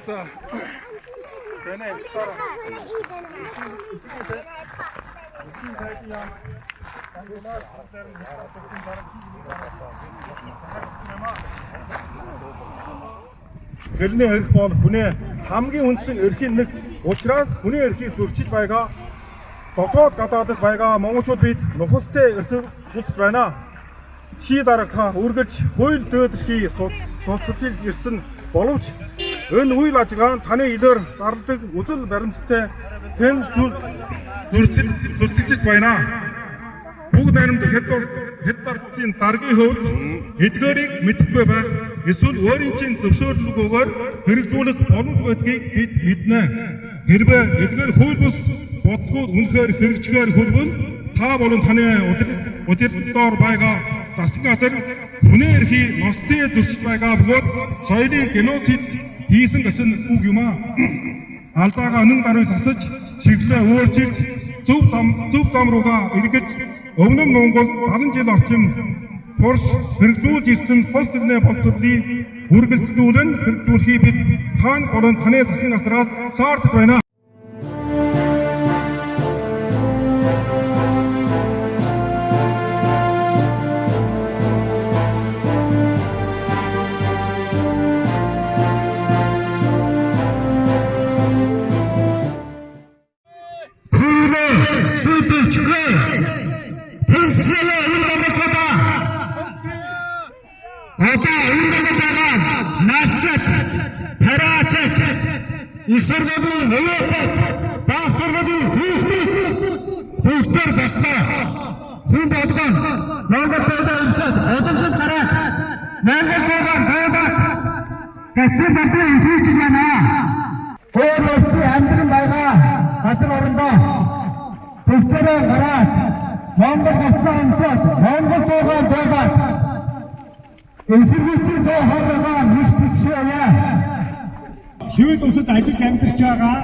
за Тэний дараа. Тэрний эрх бол хүний хамгийн үндсэн эрхийн нэг учраас хүний эрхийг зөрчиж байгаа дотоод гадаадд байгаа монголчууд бид нухастай эсрэг үзэж байна. Ши дараагаа үргэлж хууль дэвтрхий судалж ирсэн боловч энэ үйл ажиллагаа таны илээр зарладаг үзэл баримттай хэн зөрчиж байна. Бүгд найрамд хятадын даргын хувьд эдгээрийг мэдэхгүй байх эсвэл өөрийн чинь зөвшөөрлөгөөр хэрэгжүүлэх боломж байдгийг бид мэднэ. Хэрвээ эдгээр хууль бус бодлогууд үнэхээр хэрэгжихээр хүрвэл та болон таны удирдлагаар байгаа засгийн газар хүний эрхийг ностын зөрчиж байгаа бөгөөд соёлын геноцид хийсэн гэсэн үг юм аа. Алдаага өнөн даруй засаж чиглэлээ өөрчилж зөв зам руугаа эргэж өмнө нь Монгол 70 жил орчим турш хэрэгжүүлж ирсэн тус төрлийн бодлогыг үргэлжлүүлэн хэрэгжүүлэхийг бид таан болон таны засгийн газраас шаардж байна. Их сургуулийн нөлөөтэй бага сургуулийн хүүхдүүд басна. Хүн болгон Монгол улсад өмсөж одонтой гараад Монгол байгаад гатар батрын эсэргэж байна. Өөр улсын амьдран байгаа газар орондоо бүгдээрээ гараад Монгол улсаа өмсөж Монгол байгаад эсэргүүцийн доо хоолойгоо нэгтгэж шийдээ. Шивэд улсад ажиж амьдарч байгаа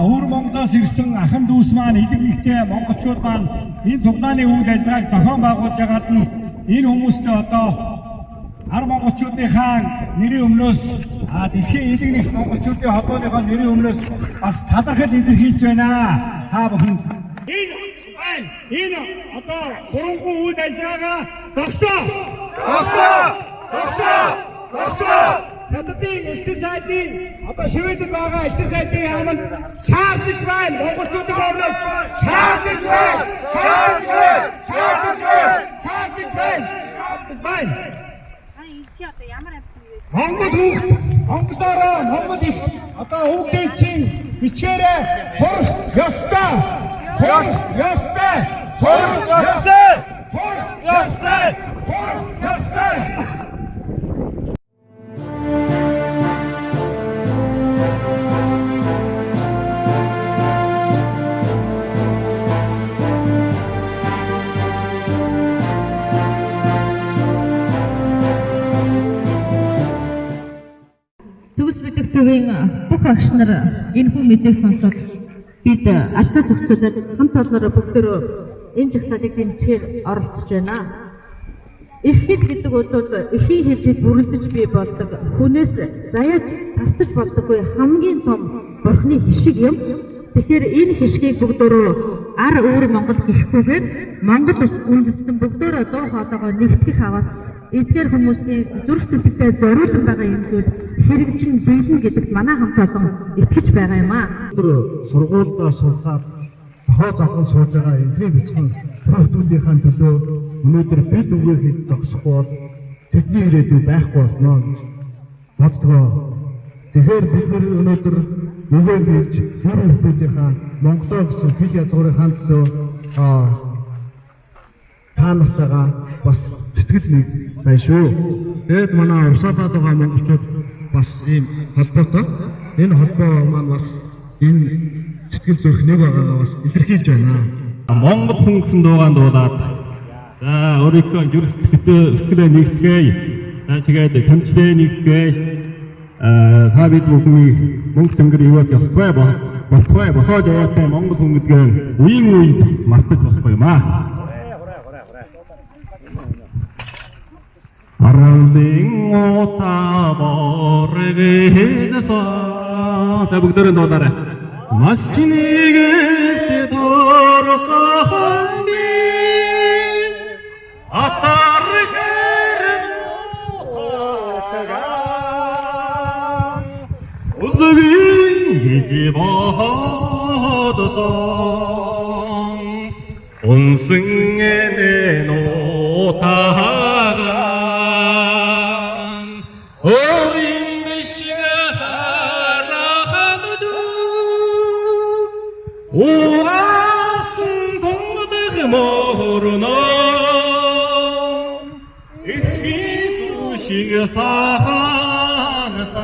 өвөр Монголоос ирсэн ахын дүүс маань элэг нэгтэй монголчууд маань энэ цуглааны үйл ажиллагааг зохион байгуулж байгаад нь энэ хүмүүстэй одоо ар монголчуудынхаа нэрийн өмнөөс дэлхийн элэг нэгт монголчуудын холбооныхоо нэрийн өмнөөс бас талархал илэрхийлж байна. Та бүхэн энэ одоо бурангуй үйл ажиллагаагаа зогсоо Хятадын элчин сайдын одоо шивэдэд байгаа элчин сайдын яамд шаардж байна. Монголчуудын өмнөөс шаардж байна. Монгол хүүхд Монголоор Монгол их одоо хүүхдийн чинь бичээрээ сурах ёстой. Төгс мэдэх төвийн бүх агш нар энэ хүн мэдээг сонсоод бид ажлаа зохицуулаад хамт олоноор бүгдөө энэ жагсаалыг тэмцэхээр оролцож байна. Эрхэд гэдэг бол эхийн хөвлөд бүрэлдэж бий болдог хүнээс заяаж тасчих болдоггүй хамгийн том бурхны хишиг юм. Тэгэхээр энэ хишгийг бүгдөө ар өөр Монгол гихгүйгээр Монгол улс үндэстэн бүгдөө дуу хоолойгоо нэгтгэх аваас эдгээр хүмүүсийн зүрх сэтгэлтэй зориулсан байгаа юм зүйл хэрэгжин биелнэ гэдэгт манай хамт олон итгэж байгаа юм аа. Сургуульдаа сурахаар тохоо залхан сууж байгаа эдгээр бичгийн хүүхдүүдийн төлөө өнөөдөр бид үгээр хийж зогсохгүй бол тэдний ирээдүй байхгүй болно гэж боддгоо. Тэгэхээр бид өнөөдөр үгээр хийж хүүхдүүдийн Монголоо гэсэн фил язгуурын төлөө та нартайгаа бас сэтгэл нэг байна шүү. Тэгэд манай урсгалаад байгаа монголчууд бас ийм холбоотой. Энэ холбоо маань бас энэ сэтгэл зүрх нэг байгаагаа бас илэрхийлж байна. Монгол хүн гэсэн дуугаанд дуулаад өөрийнхөө зүрх сэтгэлээ нэгтгэе. Тэгээд тэмцлээ нэгтгэе. Та бид бүхэн Монгол тэнгэр ивэд ёсгүй босоод яваатай Монгол хүн гэдгээ үеийн үед мартаж болохгүй юм аа. 바람생 오타 버르게해서 자 북들은 너다래 마시니게 때돌아서 한비 아따르게는 오타가 오늘이 이집어도서 온승에 내놓다가 어린 메시아라가도 오가슴 동무드 모르노 이기수시가 사하나사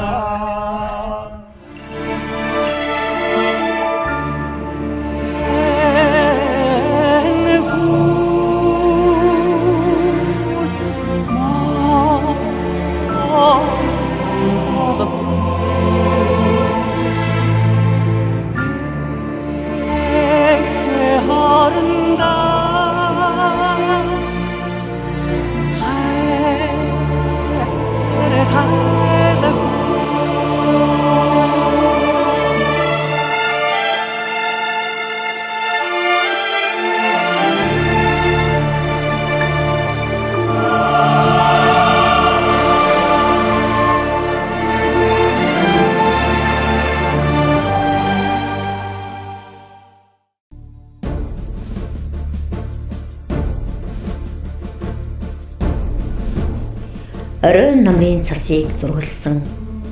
Оройн намрын цасыг зургалсан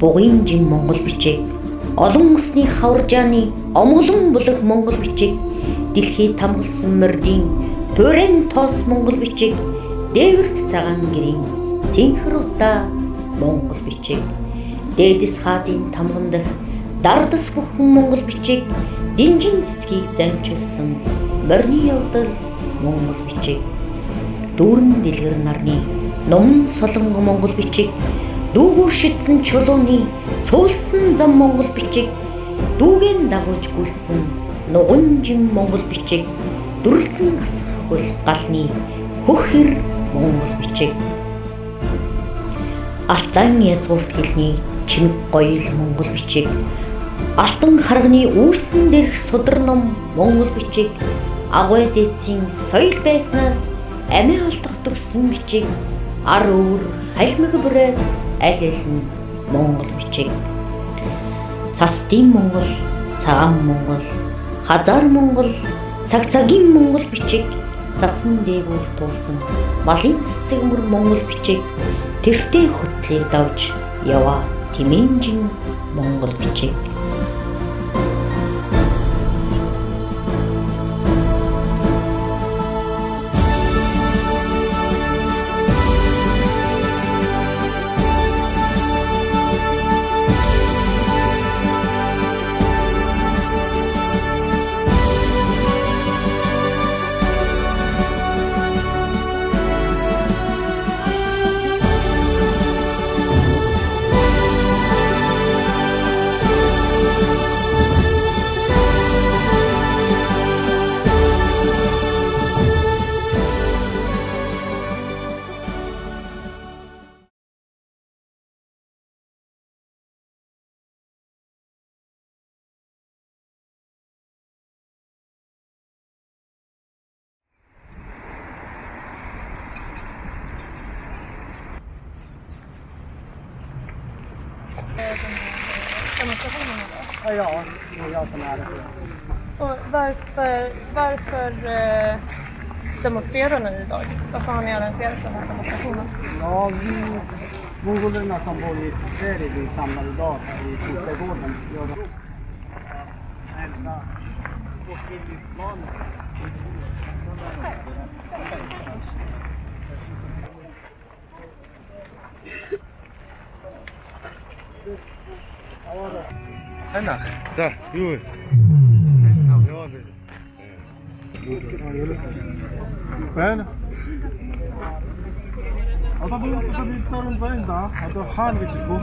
бугын жин Монгол бичиг, олон усны хаваржааны омглон булаг Монгол бичиг, дэлхий тамгалсан мордын туурын тоос Монгол бичиг, дээвэрт цагаан гэрийн цэнхэр удаа Монгол бичиг, дээдэс хаадын тамган дах дардас бүхэн Монгол бичиг, динжин цэцгийг занчулсан морины явдал Монгол бичиг, дүүрэн дэлгэр нарны Номн солонго Монгол бичиг, дүүгүүр шидсэн чулууны цуулсан зам Монгол бичиг, дүүгэн дагуулж гүйлцэн нуган жим Монгол бичиг, дүрлцэн гасах хөл галны хөхөр Монгол бичиг. Алтан язгуурт хэлний чимэг гоёл Монгол бичиг, алтан харганы үүсэн дэх судар ном Монгол бичиг, агуй дээдсийн соёл байснаас амиа алдах төгсөн бичиг, ар өөр халмиг бүрээд аль аль нь Монгол бичиг. Цастын Монгол, цагаан Монгол, хазар Монгол, цагийн Монгол бичиг, цасан дээгүүр туусан малын цэцэг мөр Монгол бичиг, тэртээ хөтлөө давж яваа тэмэнжин Монгол бичиг. Ja, jag som är det. Och varför demonstrerar ni idag? Varför har ni arrangerat den här demonstrationen? Ja, mongolerna som bor i Sverige, vi samlar idag här i Kungsgården. Санах. За, юу вэ? байна. Одоо би төрн байна да. Одоо хаан гэж хэлбүү.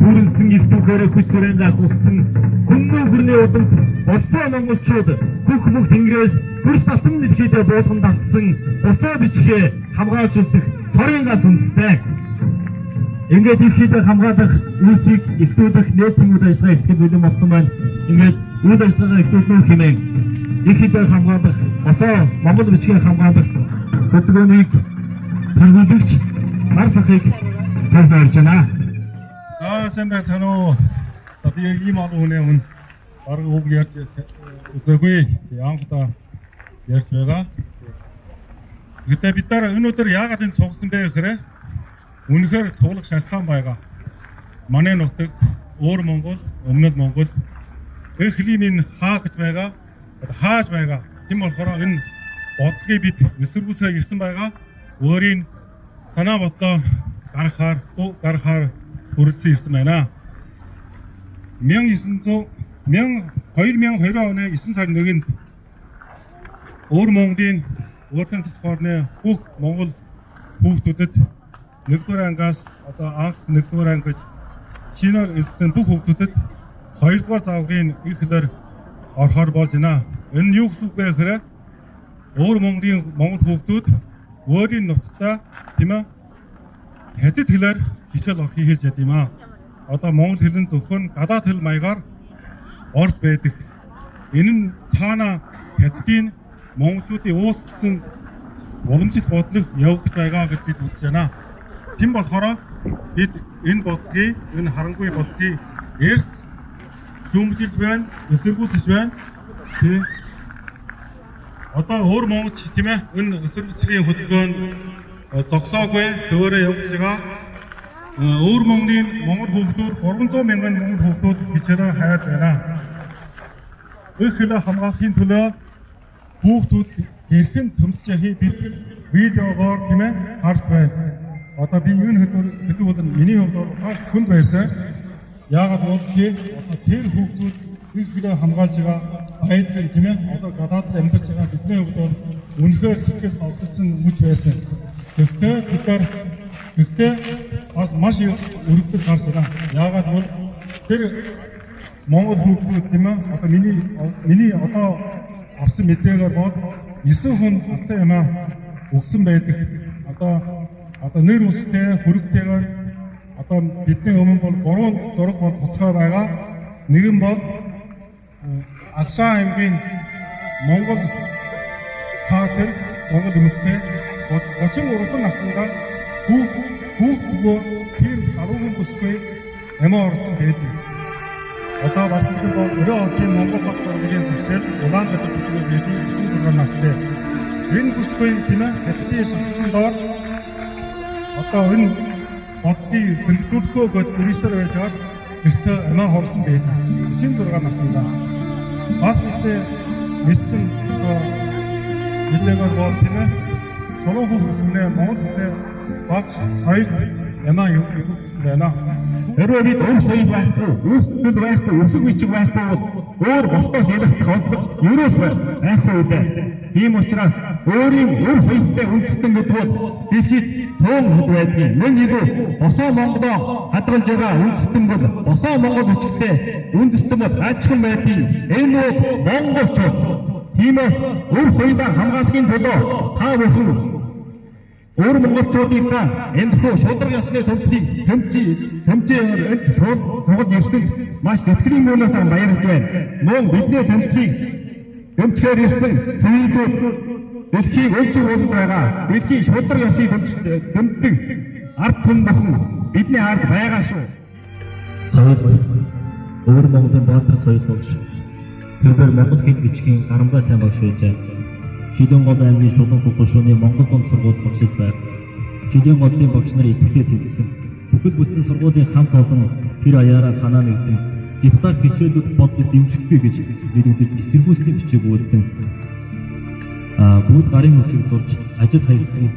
Бүрэлсэн их түүхээр хүч сүрэн гахуулсан гүнмэн гүрний удамд босоо монголчууд бүх бүх тэнгэрээс хөрс талтан дэлхийдээ буулган татсан босоо бичгээ хамгаалж үлдэх цорын ганц үндэстэй. Ингээд дэлхийдээ хамгаалах үйлсийг эхлүүлэх нийтийн үйл ажиллагаа эхлэх бэлэн болсон байна. Ингээд үйл ажиллагаа эхлүүлнэ хэмээн дэлхийдээ хамгаалах босоо монгол бичгээ хамгаалах хөтөлбөрийг төлөвлөгч нар сахыг таслуулж байна. сайн байцгаана уу. За би ийм олон хүний өмнө бараг үг ярьж үзээгүй. Анхдаа ярьж байгаа. Гэтэ бид нар өнөөдөр яагаад энэ цугсан бэ гэхээр үнэхээр суулгах шалтгаан байгаа. Манай нутагт өөр Монгол, өмнөд Монгол их лимийн хааж байгаа. Тийм болохоор энэ бодлогыг бид эсэргүүцээ ирсэн байгаа. Өөрийн санаа бодлоо гаргахаар хүрэлцэн ирсэн байна. 2002 оны 9 сарын 1-нд өөр Монголын өөртөө спортны бүх Монгол хүүхдүүдэд 1-р ангиас одоо анх 1-р анги гэж шинээр ирсэн бүх хүүхдүүдэд 2-р загварын ихлэр орохоор болж байна. Энэ нь юу гэсэн үг вэ гэхээр өөр Монголын Монгол хүүхдүүд өөрийн нутагтаа тийм ээ хятад хэлээр хичээл орохыг хийж яд юм аа. Одоо монгол хэл нь зөвхөн гадаад хэл маягаар орж байдаг. Энэ нь цаана хятадын монголчуудын уусгасан уламжлалт бодлого явагдаж байгаа гэж бид үзэж байна. Тийм болохоор бид энэ бодлогыг, энэ харангүй бодлогыг эрс шүүмжилж байна, эсэргүүцэж байна. Тийм. Одоо өөр монголч тийм ээ энэ эсэргүүцлийн хөтөлбөрөнд зогсоогүй дөөрөө явж байгаа. Өөр Монголын монгол хүүхдүүд 300 мянган монгол хүүхдүүд хичээлээ хайж байна. Их хэл хамгаалахын төлөө хүүхдүүд хэрхэн төмсөж бид видеогоор тийм ээ харж байна. Одоо би энэ хөтөлбөр миний хувьд маш хүнд байсан. Яагаад гэвэл одоо тэр хүүхдүүд их хэл хамгаалж байгаа айдыг тийм ээ одоо гадаад амьдарч байгаа бидний хувьд үнэхээр сэтгэл хавталсан хүч байсан. Гэхдээ бас маш их өргөдөл гарч байгаа. Яагаад гэвэл тэр монгол хүүхдүүд тийм ээ одоо миний одоо авсан мэдээгээр бод 9 хүн алтай юмаа өгсөн байдаг. Одоо нэр үстэй хөрөгтэйгээр одоо бидний өмнө бол 3 зураг бол тодорхой байгаа. Нэг нь бол Агшаа аймгийн монгол хаатар монгол өмөлтэй 33 наснда хүүхдгөө тэр 10 бүсгүй эмээ орсон байдаг. Одоо бас энэ бол өрөө хотын монгол бат боргийн захирал Улаанбаатар бүсгүй байдаг 36 настай. Энэ бүсгүй тийм ээ хятадын шалтгаан доор одоо энэ оддыг хэрэгжүүлэхөө гэж үргэлжлэр байж хаад гэртээ амиа хорсон байлаа. 96 наснда. Бас мэдсэн мэдээгээр бол тийм ээ. Шорон хөвсгнээ Монгол хэлээр багш соёл амиа өгсөн байна. Хэрвээ бид соёл байхгүй, хөл байхгүй, өсөг бичиг байхгүй бол өөр босдоос ялах тохиолдол ерөөс байхгүй үү? Тийм учраас өөрийн соёлтой үндэстэн гэдэг бол дэлхийд туун хэд байдгийг мөн илүү босоо Монголоо хадгалж байгаа үндэстэн бол босоо Монгол бичгтэй үндэстэн бол ачхан байдгийг энэ бол монголчууд. Тиймээс соёлоо хамгаалахын төлөө та бүхэн монголчуудыг та энэ хөө шудраг ясны төвлийг тэмцээр энэ шууд ирсэн маш сэтгэлийн мөнөөс баярлж байна. Мөн бидний тэмцээр ирсэн цэвэрлүүд дэлхийн өвчин болон байгаа. Дэлхийн шудраг ясны тэмдэг ард түмэн бүхэн бидний ард байгаа шүү. Соёл Монголын баатар соёлогч тэрээр Монгол хэд бичгийн гарамгай сайн багш байжээ. Жилийн гол аймгийн шулуун хөгжлөөний Монгол дунд сургууль багшид байв. Жилийн голын багш нар идэвхтэй тэмцсэн. Бүхэл бүтэн сургуулийн хамт олон тэр аяараа санаа нэгдэн гитар хичээлүүд бодлого дэмжихгүй гэж нэгдэж эсэргүүцлийн бичиг өгдөн. Бүгд гарын үсэг зурж ажил хайсан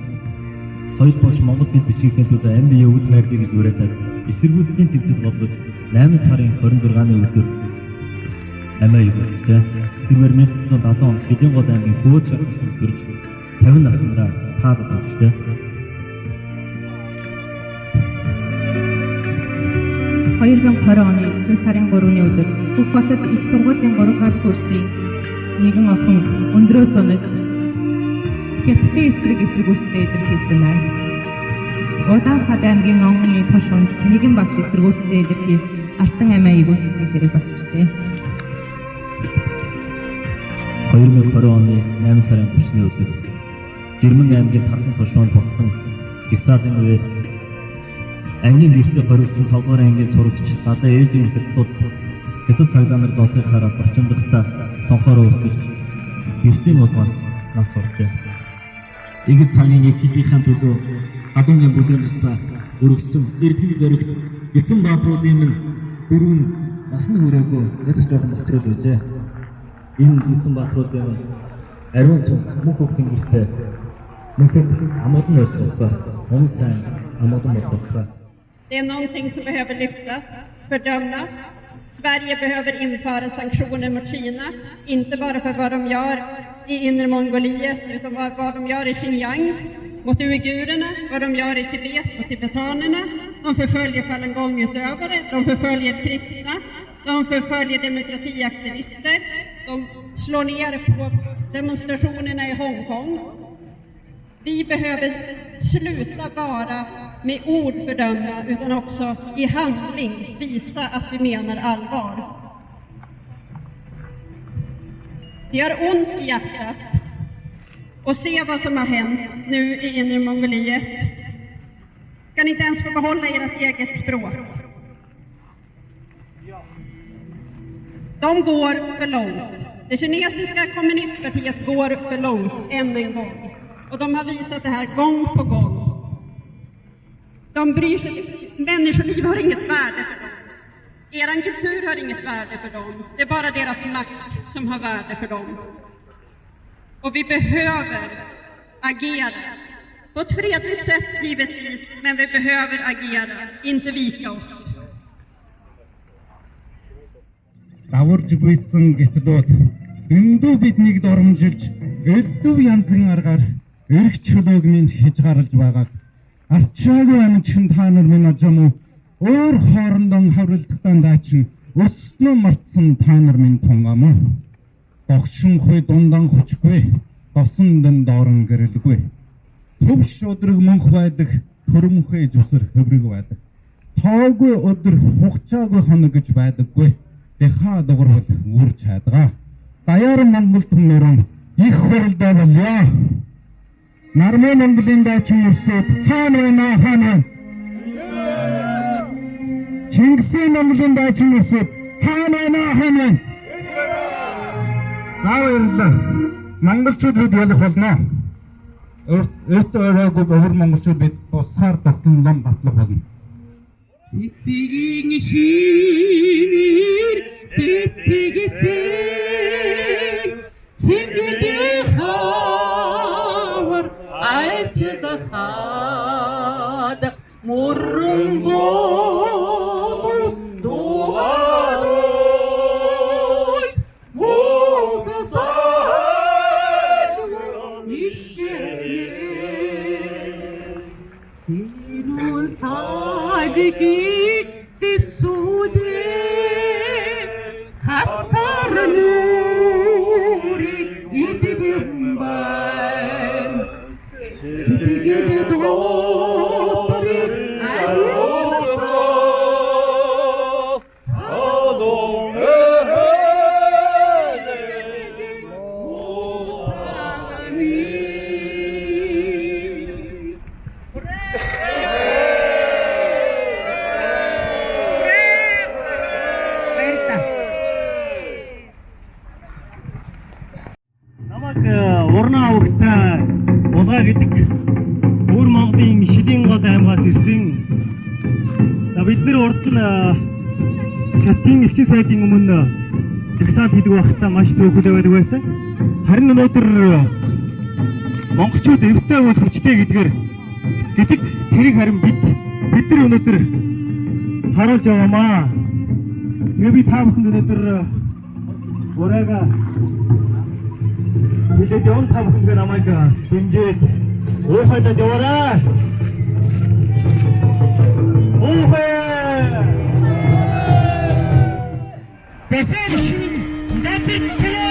соёл багш Монгол хэд бичгийн төлөө амь биеэ үл хайрлаа гэж уриалаад эсэргүүцлийн тэмцэл болгож 8 сарын 26-ны өдөр амиа өгүүлжээ. Тэрээр 1970 онд Жилийн гол аймгийн Хөөд шахалт төрж 50 наснда таад тагсжээ. 2020 оны 9 сарын 3-ны өдөр Сүхбаатарт их сургуулийн 3 дугаар курсын нэгэн охин өндрөө сунаж хятадын эсрэгүүцтэй илэрхийлсэн байна. Улаанхад аймгийн Онгоны тушуунд нэгэн багш эсрэгүүцтэй илэрхийлж алтан амиа өгүүлсэн хэрэг болчихжээ. 2020 оны 8 сарын 30-ны өдөр Жирмэн аймгийн Тархан тушуунд болсон Гэгсаадын үеэр аймгийн гэртээ хоригдсон 5 дугаар ангийн сурагч гадаа ээжийн хятад цагдаа нар зодыг хараад орчимдохта цонхороо өсөж гэртийн удмаас нас оржээ. Игэл цагийн экипийн төлөө халуунгийн бүдүүн засаа өргөсөн эрдэнэ зоригт 9 баатруудын минь дөрвөн насны хүрээгүй ядаж жоохон боцрол байжээ. Энэ 9 баатруудын ариун цус мөнх хөхтөн гэртээ мөнхөд амгалан өрсөлдөө он сайн амгалан бодлоо. Det är någonting som behöver lyftas, fördömas. Sverige behöver införa sanktioner mot Kina, inte bara för vad de gör i Inre Mongoliet, utan vad de gör i Xinjiang, mot uigurerna, vad de gör i Tibet mot tibetanerna. De förföljer falungongutövare, de förföljer kristna, de förföljer demokratiaktivister, de slår ner på demonstrationerna i Hongkong. Vi behöver sluta bara med ord fördöma, utan också i handling visa att vi menar allvar. Vi har ont i hjärtat och se vad som har hänt nu i Inre Mongoliet. Kan inte ens få behålla ert eget språk. De går för långt. Det kinesiska kommunistpartiet går för långt än en gång. Och de har visat det här gång på gång. De bryr sig. Människoliv har inget värde för dem. Eran kultur har inget värde för dem. Det är bara deras makt som har värde för dem. Och vi behöver agera. På ett fredligt sätt givetvis, men vi behöver agera, inte vika oss. Даварж буйцсан гитдууд дэндүү биднийг доромжилж элдв янзын аргаар эрг чөлөөг минь хийж гаралж байгааг арчаагүй амчин та нар минь ажим уу өөр хоорондоо хавралдахдаа даачин өснө мартсан та нар минь тунгам уу догшин хуй дундан хүчгүй досон дан доорон гэрэлгүй төвш өдрөг мөнх байдаг төрөмхөө зүсэр хөврөг байдаг тоогүй өдөр хугацаагүй хоног гэж байдаггүй Деха догорвол үрж чадгаа. Даяар Монгол түмнэрэн их хуралдаа болё. Нармын Монголын дайчин өрсөд хаана байна хаана? Чингисийн Монголын дайчин өрсөд хаана байна хаана? Гавэрлээ. Монголчууд бид ялах болно. Өөртөө оройгүй бовор монголчууд бид тусгаар тогтнолон батлах болно. цэцгийн шивэр тэтгэсэн цэнгэл хавар айчдахад мурун бол дуарой мугсад Sinul saygı sisude Hatsar nuri idibim ben Sidigir doğru ayyosa Adon Намайг урнаа өгтөө улгаа гэдэг өөр Монголын шидийн гол аймгаас ирсэн. За бид нар урд нь хятадын элчин сайдын өмнө жагсаал хийдэг байхдаа маш төөхөлөө байдаг байсан. Харин өнөөдөр монголчууд эвтэй бол хүчтэй гэдгээр тэрийг харин бид нар өнөөдөр харуулж байгаамаа. Тэгээ би та бүхэнд өнөөдөр урайгаа Билет явна та бүхэнд намайг дэмжиж уухайдад яваарай. Уухай! Бэсэн чинь дэвтээ!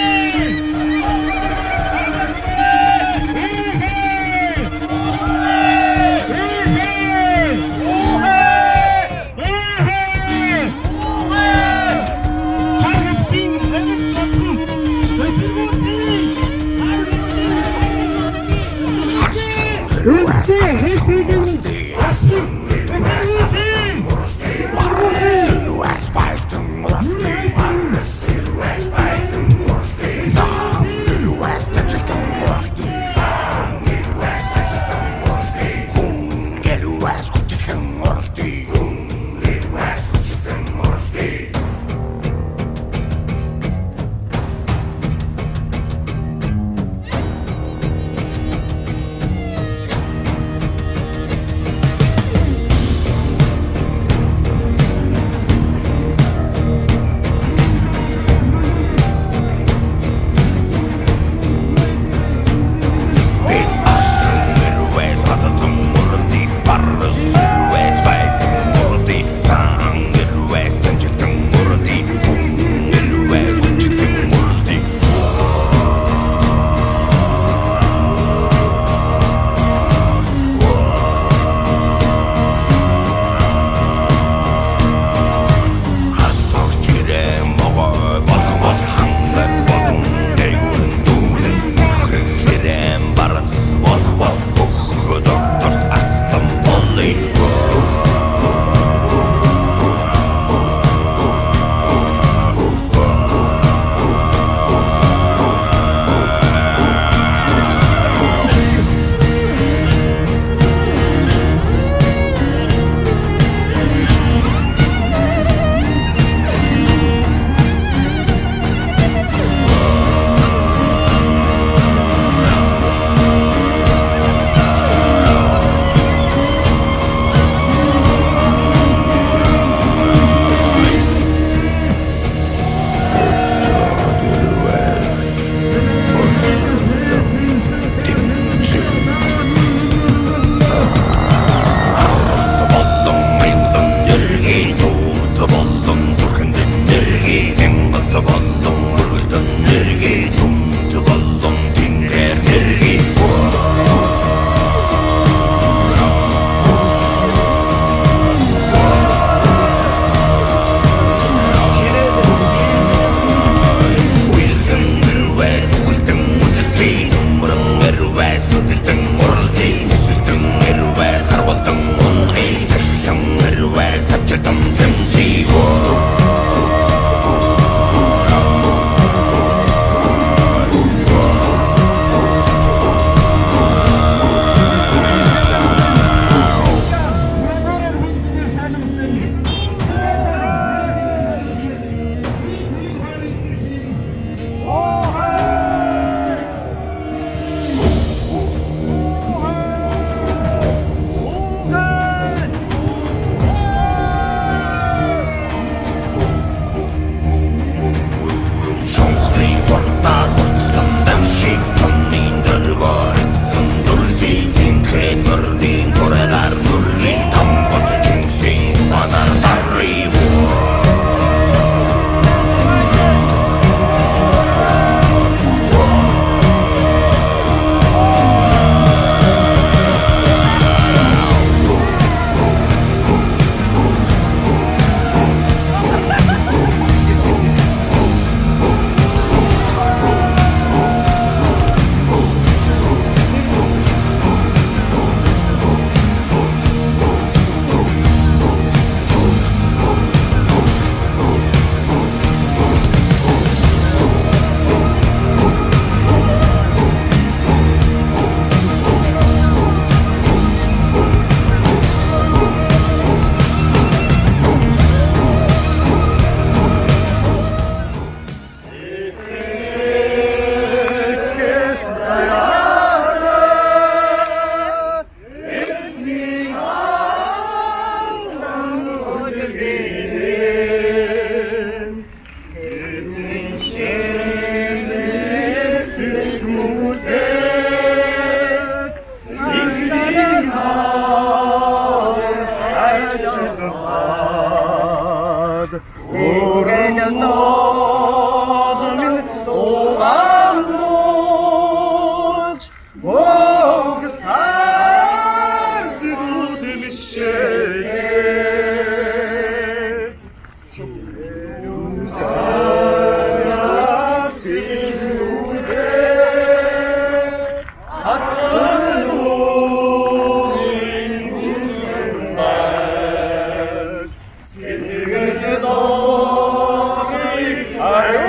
아유